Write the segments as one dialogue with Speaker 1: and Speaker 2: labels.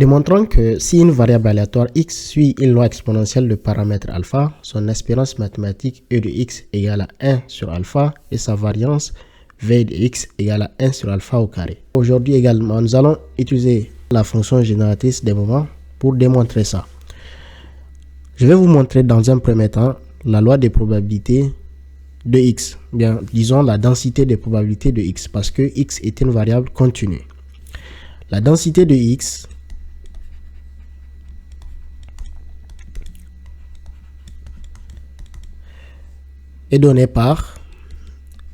Speaker 1: Démontrons que si une variable aléatoire x suit une loi exponentielle de paramètre alpha, son espérance mathématique e de x égale à 1 sur alpha et sa variance v de x égale à 1 sur alpha au carré. Aujourd'hui également, nous allons utiliser la fonction génératrice des moments pour démontrer ça. Je vais vous montrer dans un premier temps la loi des probabilités de x, bien disons la densité des probabilités de x, parce que x est une variable continue. La densité de x est donnée par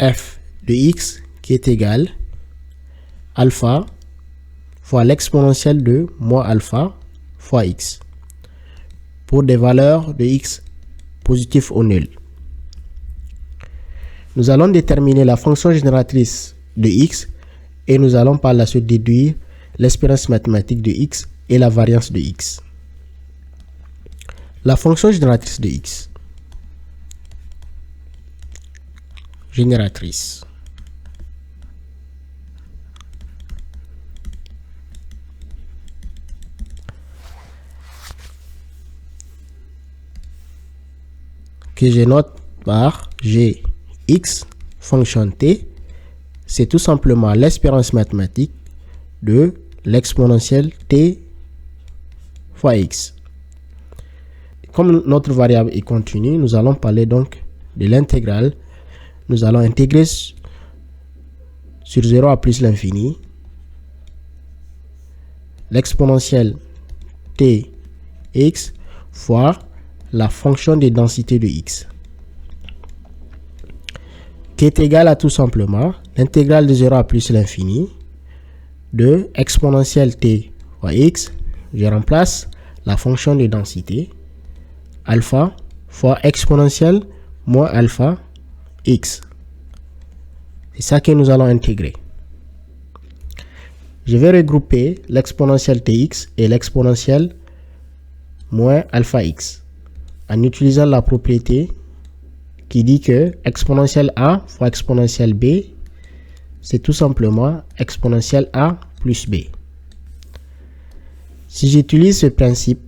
Speaker 1: f de x qui est égal alpha fois l'exponentielle de moins alpha fois x pour des valeurs de x positif ou nul. Nous allons déterminer la fonction génératrice de x et nous allons par la suite déduire l'espérance mathématique de x et la variance de x. La fonction génératrice de x. Génératrice. Que je note par gx fonction t, c'est tout simplement l'espérance mathématique de l'exponentielle t fois x. Comme notre variable est continue, nous allons parler donc de l'intégrale. Nous allons intégrer sur 0 à plus l'infini l'exponentielle t x fois la fonction de densité de x, qui est égale à tout simplement l'intégrale de 0 à plus l'infini de exponentielle t fois x. Je remplace la fonction de densité alpha fois exponentielle moins alpha x. C'est ça que nous allons intégrer. Je vais regrouper l'exponentielle tx et l'exponentielle moins alpha x en utilisant la propriété qui dit que exponentielle a fois exponentielle b, c'est tout simplement exponentielle a plus b. Si j'utilise ce principe,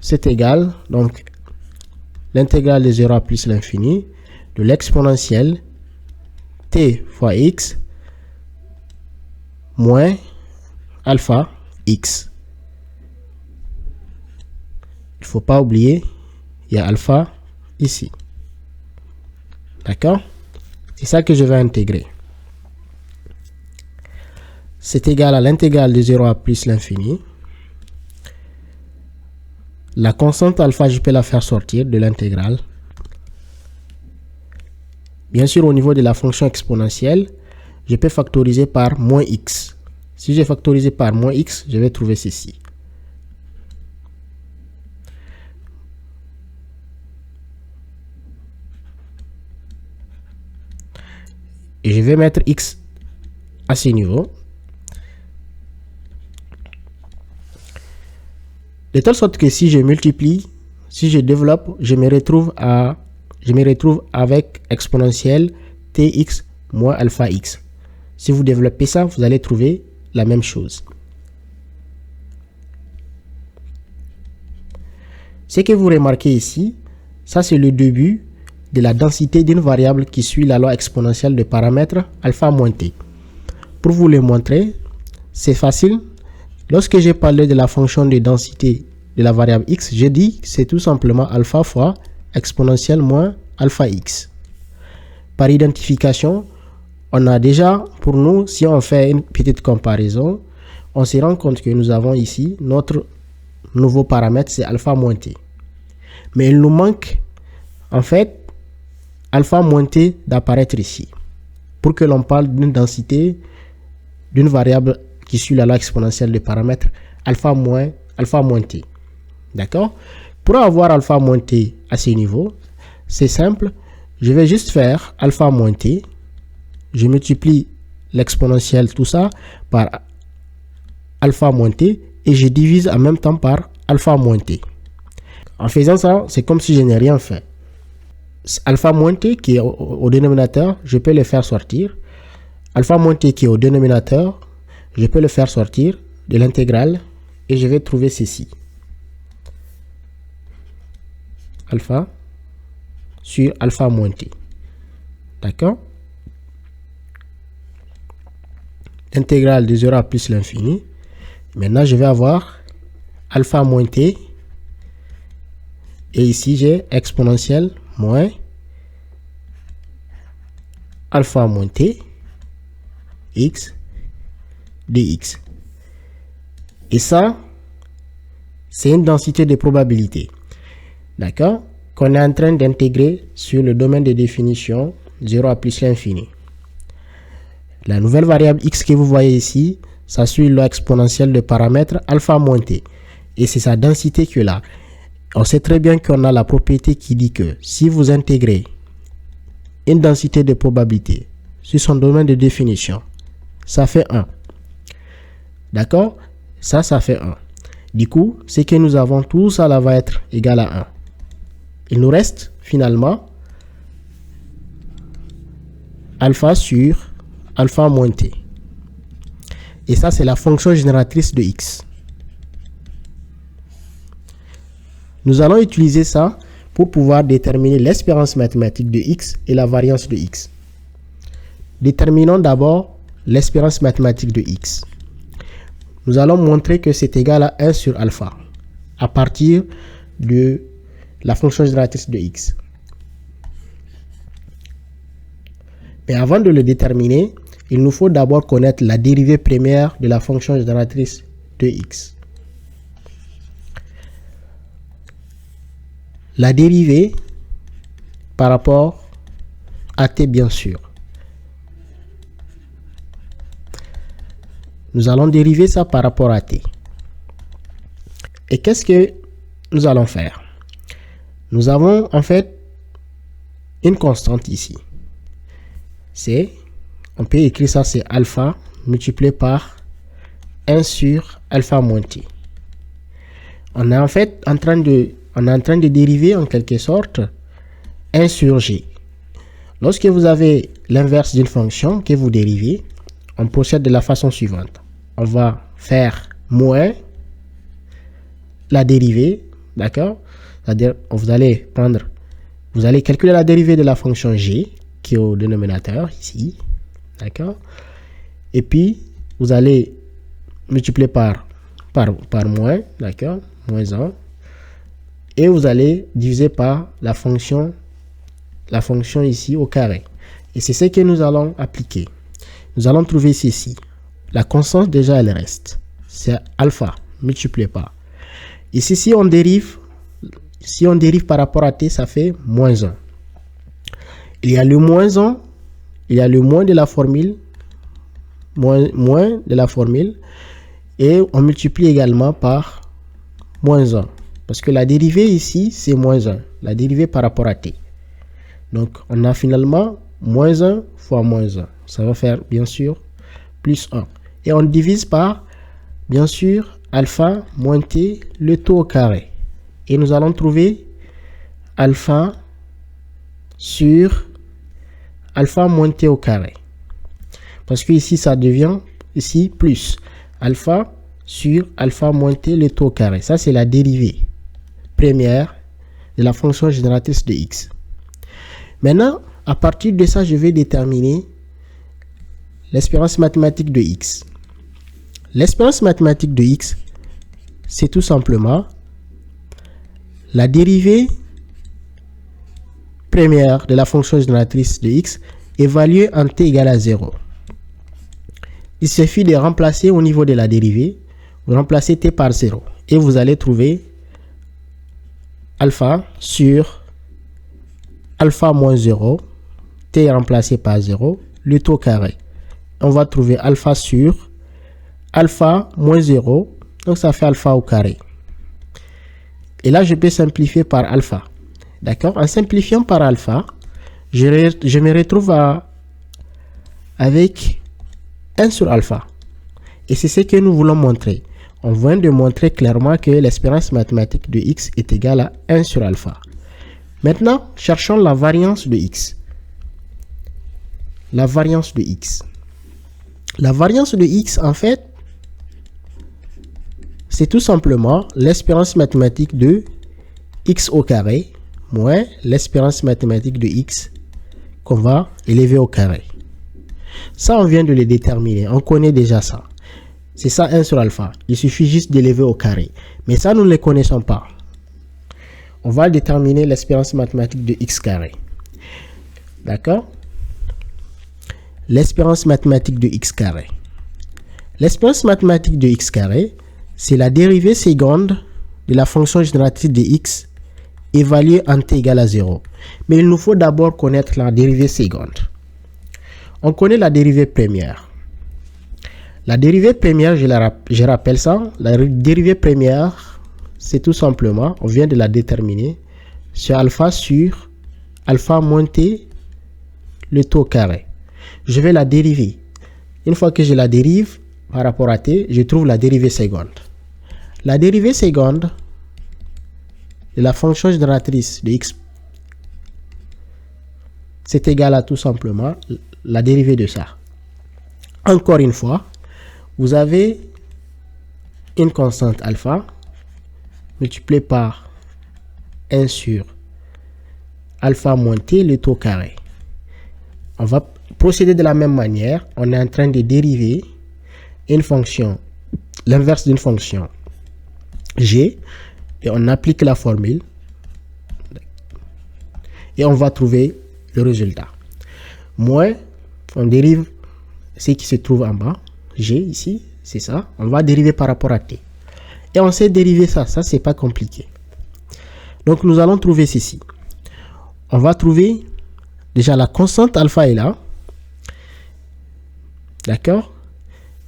Speaker 1: c'est égal, donc l'intégrale de 0 à plus l'infini de l'exponentielle t fois x moins alpha x. Il ne faut pas oublier, il y a alpha ici. D'accord? C'est ça que je vais intégrer. C'est égal à l'intégrale de 0 à plus l'infini. La constante alpha, je peux la faire sortir de l'intégrale. Bien sûr, au niveau de la fonction exponentielle, je peux factoriser par moins x. Si j'ai factorisé par moins x, je vais trouver ceci. Et je vais mettre x à ce niveau. De telle sorte que si je multiplie, si je développe, je me retrouve avec exponentielle tx moins alpha x. Si vous développez ça, vous allez trouver la même chose. Ce que vous remarquez ici, ça c'est le début de la densité d'une variable qui suit la loi exponentielle de paramètre alpha moins t. Pour vous le montrer, c'est facile. Lorsque j'ai parlé de la fonction de densité de la variable x, j'ai dit que c'est tout simplement alpha fois exponentielle moins alpha x. Par identification, on a déjà, pour nous, si on fait une petite comparaison, on se rend compte que nous avons ici notre nouveau paramètre, c'est alpha moins t. Mais il nous manque, en fait, alpha moins t d'apparaître ici, pour que l'on parle d'une densité d'une variable qui suit la loi exponentielle de paramètre alpha moins t. D'accord? Pour avoir alpha moins t à ce niveau, c'est simple. Je vais juste faire alpha moins t. Je multiplie l'exponentielle, tout ça, par alpha moins t et je divise en même temps par alpha moins t. En faisant ça, c'est comme si je n'ai rien fait. Alpha moins t qui est au dénominateur, je peux le faire sortir. Alpha moins t qui est au dénominateur, je peux le faire sortir. de l'intégrale et je vais trouver ceci. Alpha sur alpha moins t. D'accord? L'intégrale de 0 à plus l'infini. Maintenant, je vais avoir alpha moins t. Et ici, j'ai exponentielle moins alpha moins t x dx. Et ça, c'est une densité de probabilité. D'accord? Qu'on est en train d'intégrer sur le domaine de définition 0 à plus l'infini. La nouvelle variable x que vous voyez ici, ça suit la loi exponentielle de paramètre alpha moins t. Et c'est sa densité que là. On sait très bien qu'on a la propriété qui dit que si vous intégrez une densité de probabilité sur son domaine de définition, ça fait 1. D'accord? Ça fait 1. Du coup, c'est que nous avons tout ça là va être égal à 1. Il nous reste finalement alpha sur alpha moins t. Et ça, c'est la fonction génératrice de x. Nous allons utiliser ça pour pouvoir déterminer l'espérance mathématique de x et la variance de x. Déterminons d'abord l'espérance mathématique de x. Nous allons montrer que c'est égal à 1 sur alpha à partir de la fonction génératrice de x. Mais avant de le déterminer, il nous faut d'abord connaître la dérivée première de la fonction génératrice de x. La dérivée par rapport à t, bien sûr. Nous allons dériver ça par rapport à t. Et qu'est-ce que nous allons faire? Nous avons en fait une constante ici. On peut écrire ça, c'est alpha multiplié par 1 sur alpha moins t. On est en fait en train de dériver en quelque sorte 1 sur g. Lorsque vous avez l'inverse d'une fonction que vous dérivez, on procède de la façon suivante. On va faire moins la dérivée, d'accord? C'est-à-dire, vous allez calculer la dérivée de la fonction g qui est au dénominateur ici, d'accord? Et puis, vous allez multiplier par moins, d'accord? Moins 1. Et vous allez diviser par la fonction ici au carré. Et c'est ce que nous allons appliquer. Nous allons trouver ceci. La constante, déjà, elle reste. C'est alpha multiplié par. Ici, si on dérive par rapport à t, ça fait moins 1. Il y a le moins 1, il y a le moins de la formule, moins de la formule, et on multiplie également par moins 1. Parce que la dérivée ici, c'est moins 1. La dérivée par rapport à t. Donc, on a finalement moins 1 fois moins 1. Ça va faire, bien sûr, plus 1. Et on divise par, bien sûr, alpha moins t, le tout au carré. Et nous allons trouver alpha sur alpha moins t au carré. Parce que ici, ça devient, ici, plus alpha sur alpha moins t, le tout au carré. Ça, c'est la dérivée première de la fonction génératrice de x. Maintenant, à partir de ça, je vais déterminer l'espérance mathématique de x. L'espérance mathématique de x, c'est tout simplement la dérivée première de la fonction génératrice de x évaluée en t égale à 0. Il suffit de remplacer au niveau de la dérivée, vous remplacez t par 0 et vous allez trouver alpha sur alpha moins 0, t est remplacé par 0, le tout carré. On va trouver alpha sur alpha moins 0, donc ça fait alpha au carré. Et là, je peux simplifier par alpha. D'accord? En simplifiant par alpha, je me retrouve avec 1 sur alpha. Et c'est ce que nous voulons montrer. On vient de montrer clairement que l'espérance mathématique de x est égale à 1 sur alpha. Maintenant, cherchons la variance de x. La variance de x. La variance de x, en fait, C'est tout simplement l'espérance mathématique de x au carré moins l'espérance mathématique de x qu'on va élever au carré. Ça, on vient de le déterminer. On connaît déjà ça. C'est ça 1 sur alpha. Il suffit juste d'élever au carré. Mais ça, nous ne le connaissons pas. On va déterminer l'espérance mathématique de x carré. D'accord? L'espérance mathématique de x carré. L'espérance mathématique de x carré, c'est la dérivée seconde de la fonction génératrice de x évaluée en t égale à 0. Mais il nous faut d'abord connaître la dérivée seconde. On connaît la dérivée première. La dérivée première, je rappelle ça, la dérivée première, c'est tout simplement, on vient de la déterminer, c'est alpha sur alpha moins t, le taux carré. Je vais la dériver. Une fois que je la dérive par rapport à t, je trouve la dérivée seconde. La dérivée seconde de la fonction génératrice de x, c'est égal à tout simplement la dérivée de ça. Encore une fois, vous avez une constante alpha multipliée par 1 sur alpha moins t, le taux carré. On va procéder de la même manière. On est en train de dériver une fonction, l'inverse d'une fonction g, et on applique la formule et on va trouver le résultat. Moins, on dérive ce qui se trouve en bas, g ici, c'est ça. On va dériver par rapport à t. Et on sait dériver ça, c'est pas compliqué. Donc nous allons trouver ceci. On va trouver déjà la constante alpha est là. D'accord?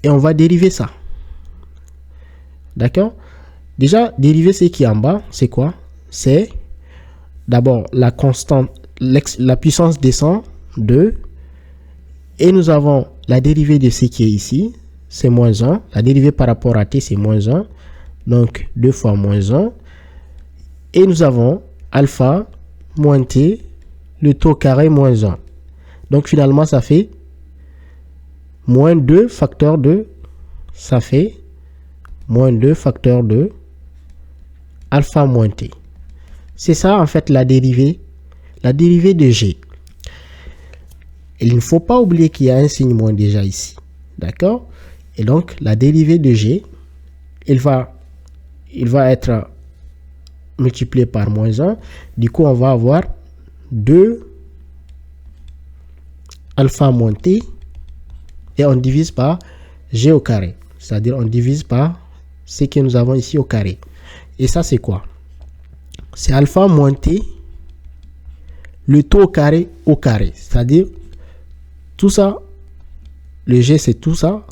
Speaker 1: Et on va dériver ça. D'accord? Déjà, dériver ce qui est en bas, c'est quoi? C'est d'abord la constante, la puissance descend 2. Et nous avons la dérivée de ce qui est ici, c'est moins 1. La dérivée par rapport à t, c'est moins 1. Donc 2 fois moins 1. Et nous avons alpha moins t, le taux carré moins 1. Donc finalement, ça fait moins 2 facteur de, ça fait moins 2 facteur de alpha moins t. C'est ça en fait la dérivée de g. Il ne faut pas oublier qu'il y a un signe moins déjà ici. D'accord? Et donc la dérivée de g, il va être multiplié par moins 1. Du coup, on va avoir 2 alpha moins t et on divise par g au carré. C'est-à-dire on divise par ce que nous avons ici au carré. Et ça, c'est quoi? C'est alpha moins t, le taux au carré. C'est-à-dire, tout ça, le g, c'est tout ça,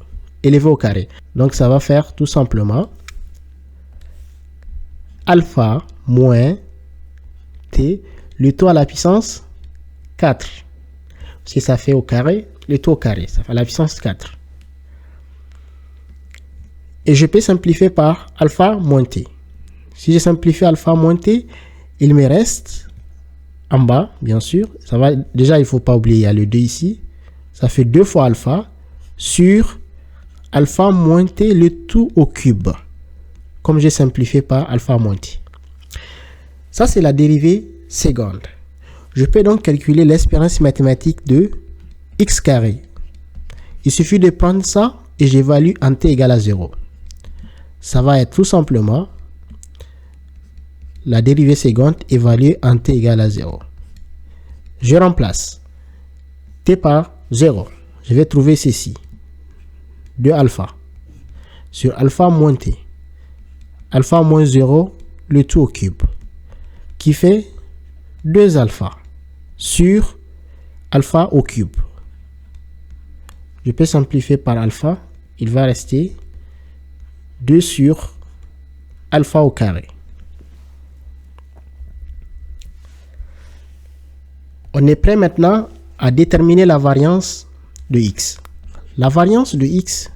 Speaker 1: élevé au carré. Donc, ça va faire tout simplement alpha moins t, le taux à la puissance 4. Parce que ça fait au carré, le taux au carré, ça fait la puissance 4. Et je peux simplifier par alpha moins t. Si je simplifie alpha moins t, il me reste en bas, bien sûr. Ça va, déjà, il ne faut pas oublier, il y a le 2 ici. Ça fait 2 fois alpha sur alpha moins t, le tout au cube. Comme j'ai simplifié par alpha moins t. Ça, c'est la dérivée seconde. Je peux donc calculer l'espérance mathématique de x carré. Il suffit de prendre ça et j'évalue en t égale à 0. Ça va être tout simplement la dérivée seconde évaluée en t égale à 0. Je remplace t par 0. Je vais trouver ceci. 2 alpha sur alpha moins t. Alpha moins 0, le tout au cube. Qui fait 2 alpha sur alpha au cube. Je peux simplifier par alpha. Il va rester 2 sur alpha au carré. On est prêt maintenant à déterminer la variance de x. La variance de x,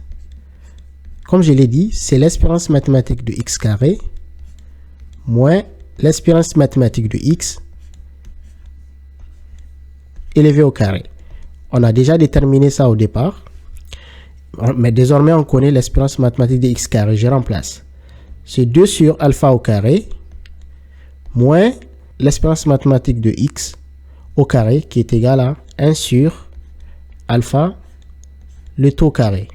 Speaker 1: comme je l'ai dit, c'est l'espérance mathématique de x carré moins l'espérance mathématique de x élevé au carré. On a déjà déterminé ça au départ, mais désormais on connaît l'espérance mathématique de x carré. Je remplace c'est 2 sur alpha au carré moins l'expérience mathématique de x au carré qui est égal à 1 sur alpha le tout au carré.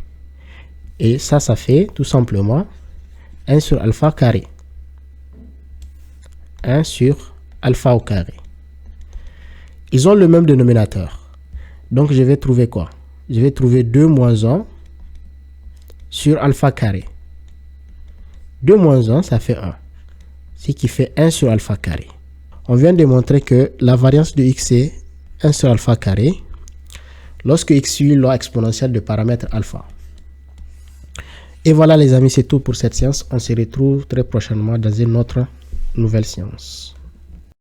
Speaker 1: Et ça fait tout simplement 1 sur alpha carré. 1 sur alpha au carré. Ils ont le même dénominateur. Donc je vais trouver quoi? Je vais trouver 2 moins 1 sur alpha carré. 2 moins 1, ça fait 1. Ce qui fait 1 sur alpha carré. On vient de montrer que la variance de x est 1 sur alpha carré lorsque x suit la loi exponentielle de paramètre alpha. Et voilà les amis, c'est tout pour cette séance. On se retrouve très prochainement dans une autre nouvelle séance.